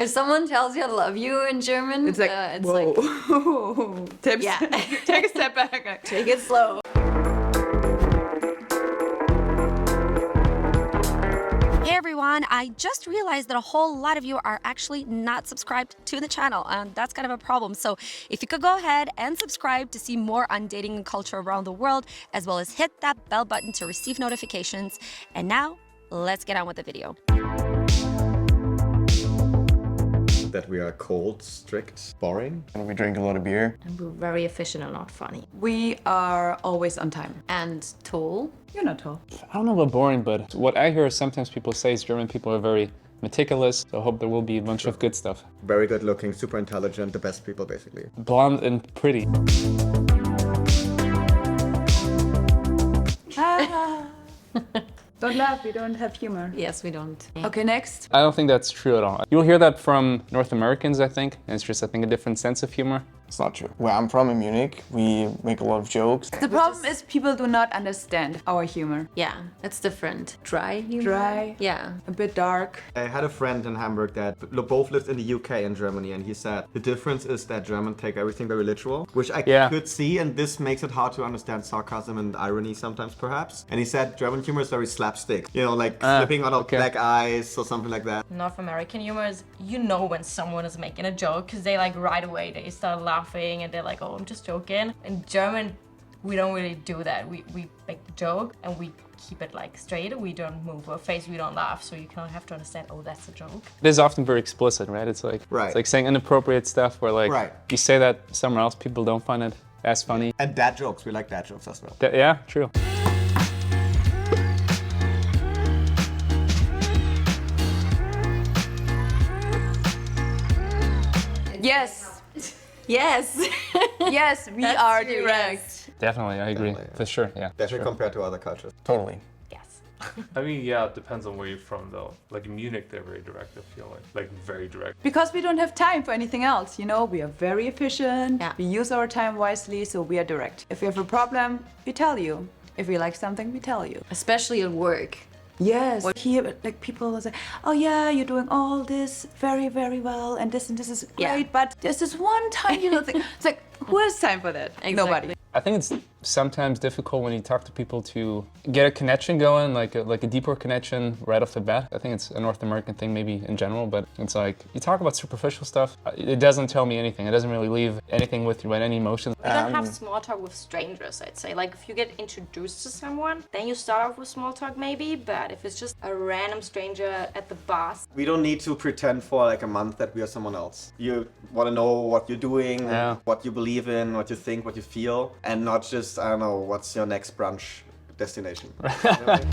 If someone tells you I love you in German, It's like, whoa. Tips. Yeah. Take a step back. Take it slow. Hey everyone, I just realized that a whole lot of you are actually not subscribed to the channel, and that's kind of a problem. So if you could go ahead and subscribe to see more on dating and culture around the world, as well as hit that bell button to receive notifications. And now, let's get on with the video. That we are cold, strict, boring. And we drink a lot of beer. And we're very efficient and not funny. We are always on time. And tall. You're not tall. I don't know about boring, but what I hear sometimes people say is German people are very meticulous. So I hope there will be a bunch of good stuff. Very good looking, super intelligent, the best people basically. Blonde and pretty. Don't laugh, we don't have humor. Yes, we don't. Okay, next. I don't think that's true at all. You'll hear that from North Americans, I think. And it's just, I think, a different sense of humor. It's not true. Where I'm from in Munich, we make a lot of jokes. The problem is people do not understand our humor. Yeah, it's different. Dry humor? Dry. Yeah. A bit dark. I had a friend in Hamburg that both lived in the UK and Germany, and he said the difference is that Germans take everything very literal, which I could see, and this makes it hard to understand sarcasm and irony sometimes perhaps. And he said German humor is very slapstick, you know, like slipping out of black eyes or something like that. North American humor is, you know when someone is making a joke, because they like right away, they start laughing and they're like, oh, I'm just joking. In German, we don't really do that. We make the joke and we keep it like straight. We don't move our face, we don't laugh. So you kind of have to understand, oh, that's a joke. It is often very explicit, right? It's like, it's like saying inappropriate stuff where like, you say that somewhere else, people don't find it as funny. And dad jokes, we like dad jokes as well. Yeah, true. Yes. Yes. Yes, we are direct. Definitely, I agree. For sure, yeah. Definitely compared to other cultures. Totally. Yes. I mean, yeah, it depends on where you're from though. Like in Munich, they're very direct, I feel like very direct. Because we don't have time for anything else, you know, we are very efficient, Yeah. we use our time wisely, so we are direct. If we have a problem, we tell you. If we like something, we tell you. Especially at work. Yes. Here, like people will say, oh yeah, you're doing all this very, very well, and this is great, but there's this one tiny little thing. It's like, who has time for that? Exactly. Nobody. I think it's sometimes difficult when you talk to people to get a connection going, like a deeper connection right off the bat. I think it's a North American thing maybe in general, but it's like you talk about superficial stuff, it doesn't tell me anything. It doesn't really leave anything with you, any emotion. You don't have small talk with strangers, I'd say. Like if you get introduced to someone, then you start off with small talk maybe, but if it's just a random stranger at the bus. We don't need to pretend for like a month that we are someone else. You want to know what you're doing, what you believe in, what you think, what you feel, and not just, I don't know, what's your next brunch destination. You know what I mean?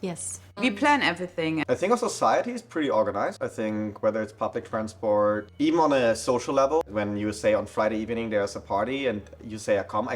Yes. We plan everything. I think our society is pretty organized. I think whether it's public transport, even on a social level, when you say on Friday evening there's a party and you say I come.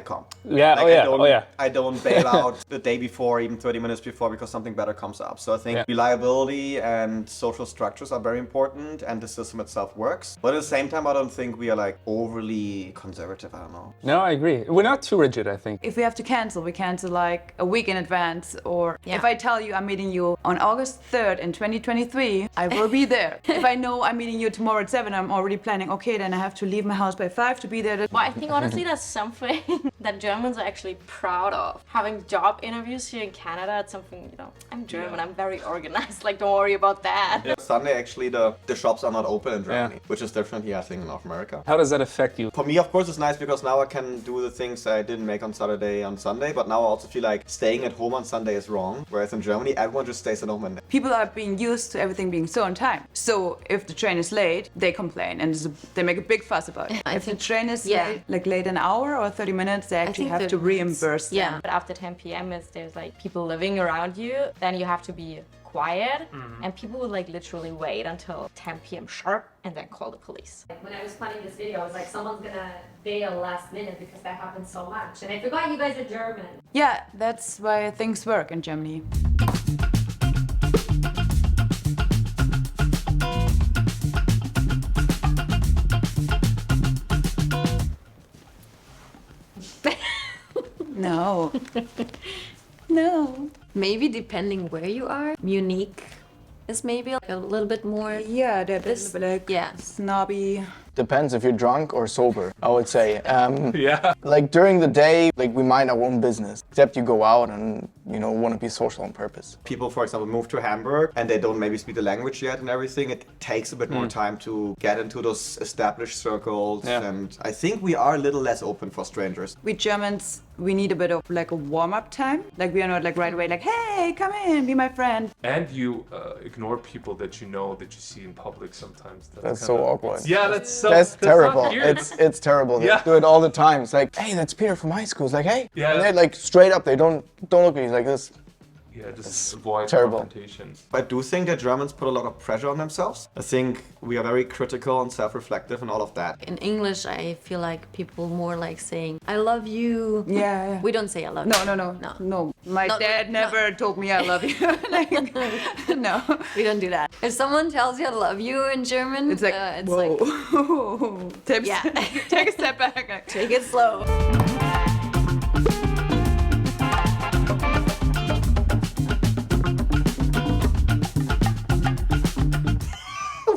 Yeah, Like, I don't bail out the day before, even 30 minutes before, because something better comes up. So I think reliability and social structures are very important, and the system itself works. But at the same time, I don't think we are like overly conservative, I don't know. No, I agree. We're not too rigid, I think. If we have to cancel, we cancel like a week in advance, or if I tell you I'm meeting you on August 3rd in 2023, I will be there. If I know I'm meeting you tomorrow at 7, I'm already planning, okay, then I have to leave my house by 5 to be there. Well, I think honestly that's something that Germans are actually proud of. Having job interviews here in Canada, it's something, you know, I'm German, I'm very organized, like don't worry about that. Yeah. Sunday actually the shops are not open in Germany, which is different here I think in North America. How does that affect you? For me, of course, it's nice because now I can do the things I didn't make on Saturday on Sunday, but now I also feel like staying at home on Sunday is wrong, whereas in Germany everyone just stays at home. And people are being used to everything being so on time. So if the train is late, they complain and they make a big fuss about it. If the train is late an hour or 30 minutes, they actually have to reimburse them. Yeah. But after 10 p.m. there's like people living around you, then you have to be quiet, and people would like literally wait until 10 p.m. sharp and then call the police. When I was planning this video, I was like, someone's gonna bail last minute because that happens so much. And I forgot you guys are German. Yeah, that's why things work in Germany. No. No. Maybe depending where you are, Munich is maybe like a little bit more. Yeah, they're a bit like Yeah. snobby. Depends if you're drunk or sober, I would say. Yeah. Like during the day, like we mind our own business, except you go out and, you know, want to be social on purpose. People, for example, move to Hamburg and they don't maybe speak the language yet and everything. It takes a bit more time to get into those established circles. Yeah. And I think we are a little less open for strangers. We Germans, we need a bit of like a warm-up time. Like we are not like right away like, hey, come in, be my friend. And you ignore people that you know that you see in public sometimes. That's so awkward. Yeah, that's Terrible. not cute. It's terrible. They Yeah. do it all the time. It's like, hey, that's Peter from high school. It's like, hey. Yeah. And they like straight up, they don't look at you like this. Yeah, just avoid terrible. confrontation. I do think that Germans put a lot of pressure on themselves. I think we are very critical and self-reflective and all of that. In English, I feel like people more like saying, I love you. Yeah. We don't say I love you. No. My No, dad no. never told me I love you. Like, no. We don't do that. If someone tells you I love you in German, It's like, it's whoa. like, Tips. Yeah. Take a step back. take it slow.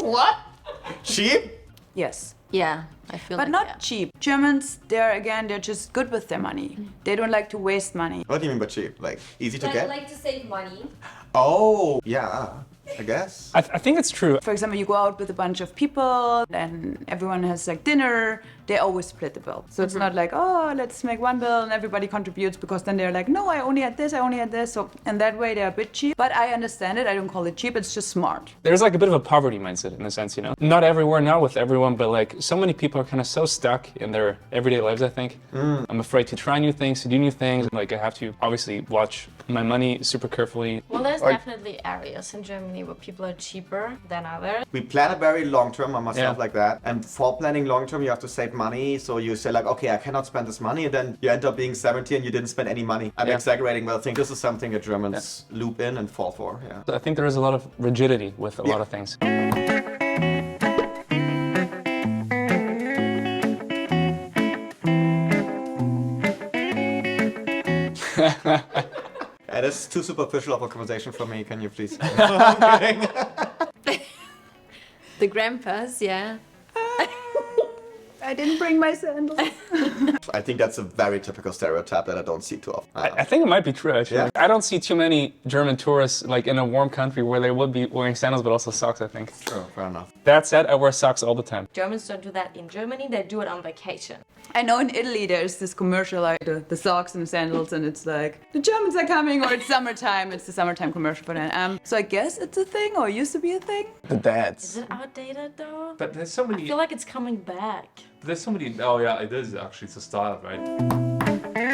What? Cheap? Yes. Yeah, I feel But like not that. cheap. Germans, they're just good with their money. They don't like to waste money. What do you mean by cheap? Like easy to get? to save money. Oh, yeah, I guess. I think it's true. For example, you go out with a bunch of people and everyone has like dinner, they always split the bill. So it's not like, oh, let's make one bill and everybody contributes, because then they're like, no, I only had this. So in that way, they're a bit cheap. But I understand it. I don't call it cheap. It's just smart. There's like a bit of a poverty mindset in a sense, you know? Not everywhere, not with everyone, but like so many people are kind of so stuck in their everyday lives, I think. I'm afraid to try new things, to do new things. Like I have to obviously watch my money super carefully. Well, there's definitely areas in Germany where people are cheaper than others. We plan it very long term on myself Yeah. like that. And for planning long term, you have to save money. So you say like, okay, I cannot spend this money. And then you end up being 70 and you didn't spend any money. I'm Yeah. exaggerating, but I think this is something that Germans loop in and fall for. Yeah. So I think there is a lot of rigidity with a lot of things. That is too superficial of a conversation for me. Can you please? I'm kidding. The grandpas, yeah. I didn't bring my sandals. I think that's a very typical stereotype that I don't see too often. I think it might be true, actually. Yeah. I don't see too many German tourists like in a warm country where they would be wearing sandals, but also socks, I think. True, fair enough. That said, I wear socks all the time. Germans don't do that in Germany, they do it on vacation. I know in Italy there's this commercial like the socks and sandals, and it's like the Germans are coming, or it's summertime. It's the summertime commercial for that. So I guess it's a thing, or used to be a thing. The dads. Is it outdated though? But there's so I many. feel like it's coming back. There's so many. Oh yeah, it is actually. It's a style, right?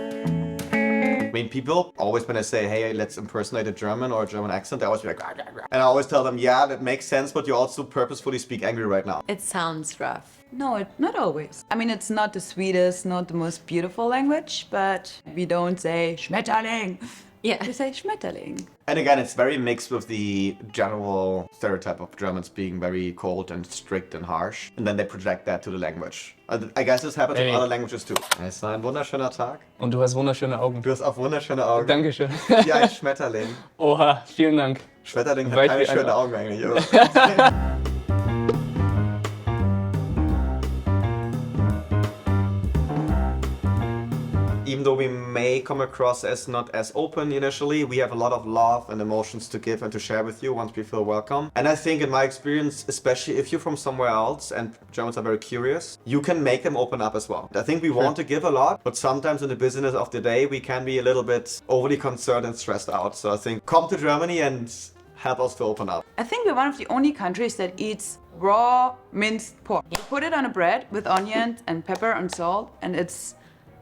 I mean, people always, when I say, hey, let's impersonate a German or a German accent, they always be like, "Rah, rah, rah." And I always tell them, yeah, that makes sense, but you also purposefully speak angry right now. It sounds rough. No, not always. I mean, it's not the sweetest, not the most beautiful language, but we don't say Schmetterling. Yeah. We say Schmetterling. And again, it's very mixed with the general stereotype of Germans being very cold and strict and harsh. And then they project that to the language. I guess this happens in Hey. other languages too. Es war ein wunderschöner Tag. Und du hast wunderschöne Augen. Du hast auch wunderschöne Augen. Dankeschön. Ja, ein Schmetterling. Oha, vielen Dank. Schmetterling hat Weit keine wie ein- schönen Augen eigentlich. aber- Even though we may come across as not as open initially, we have a lot of love and emotions to give and to share with you once we feel welcome. And I think in my experience, especially if you're from somewhere else and Germans are very curious, you can make them open up as well. I think we want to give a lot, but sometimes in the business of the day, we can be a little bit overly concerned and stressed out. So I think come to Germany and help us to open up. I think we're one of the only countries that eats raw minced pork. You put it on a bread with onions and pepper and salt, and it's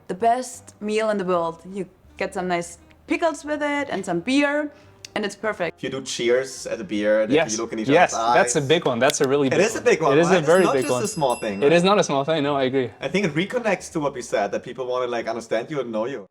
the best meal in the world. You get some nice pickles with it and some beer, and it's perfect. If you do cheers at a beer, and Yes, if you look in each yes, other's eyes. that's a big one. That's a really big It one. is a big one. It is right? a very it's not big just one. a small thing. It right? is not a small thing, no, I agree. I think it reconnects to what we said, that people want to like understand you and know you.